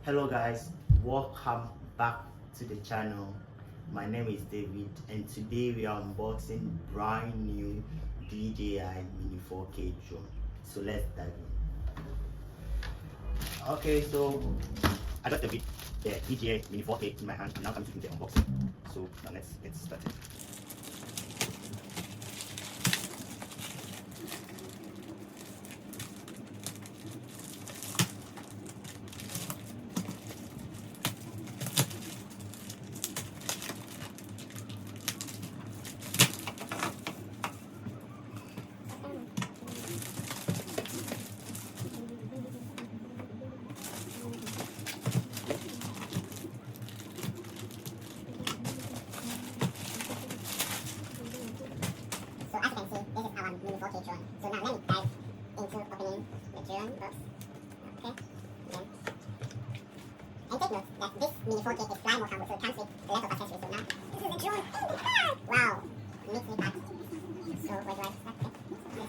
Hello guys, welcome back to the channel. My name is David and today we are unboxing brand new DJI Mini 4K drone. So let's dive in. Okay, so I got the DJI Mini 4K in my hand and now I'm doing the unboxing. So now let's get started. So as you can see, this is our Mini 4K drone. So now let me dive into opening the drone box. Okay. And take note that this Mini 4K is fly mode combo, so it comes with a lot of accessories. So now this is the drone in the car. Wow, neatly packed. So where do I start? Okay.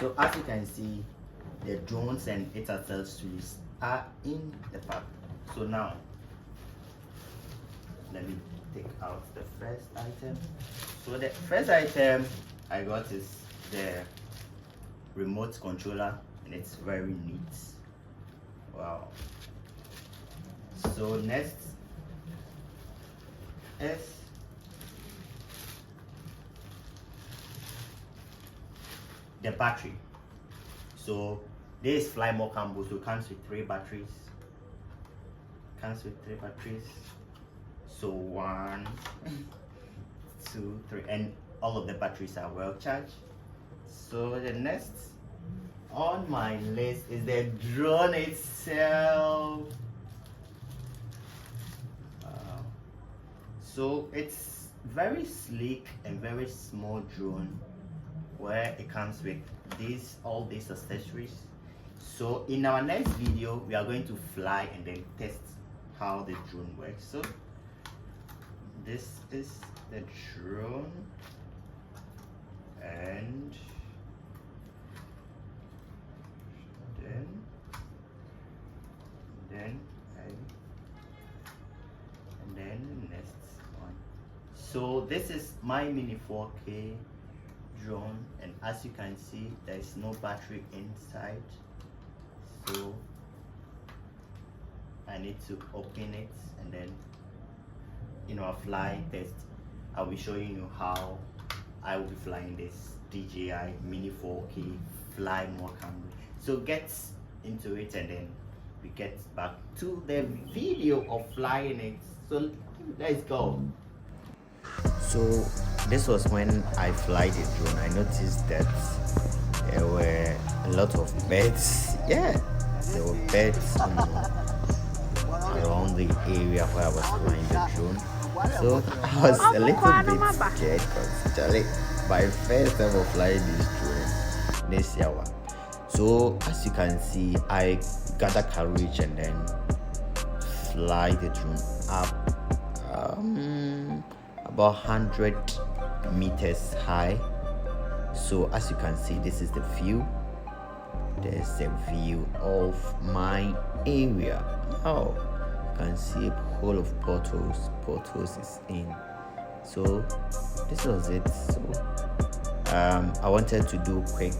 So as you can see, the drones and its accessories are in the pack. So now let me take out the first item. So the first item I got is the remote controller and it's very neat. Wow. So next is the battery. So this is fly mode combo, so it comes with three batteries. So 1, 2, 3, and all of the batteries are well charged. So the next on my list is the drone itself. So it's very sleek and very small drone where it comes with all these accessories. So in our next video we are going to fly and then test how the drone works. So this is the drone and then the next one. So this is my Mini 4K drone, and as you can see there is no battery inside, so I need to open it and then in our fly test I'll be showing you how I will be flying this DJI Mini 4K fly mode camera. So get into it and then we get back to the video of flying it. So let's go. So this was when I fly the drone. I noticed that there were a lot of birds. Yeah, there were birds around the area where I was flying the drone. So I was a little bit scared because Charlie, my first time of flying this drone this year. So as you can see, I gather courage and then fly the drone up about 100 meters high. So as you can see, this is the view. There's a view of my area. Oh, you can see a whole of Portos is in. So this was it. So I wanted to do quick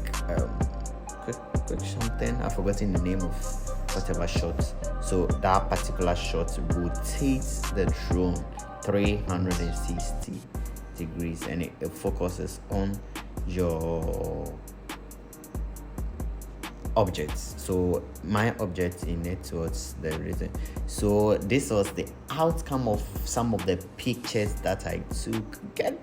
something. I've forgotten the name of whatever shot. So that particular shot rotates the drone 360 degrees and it focuses on your objects. So my object in it was the reason. So this was the outcome of some of the pictures that I took. Get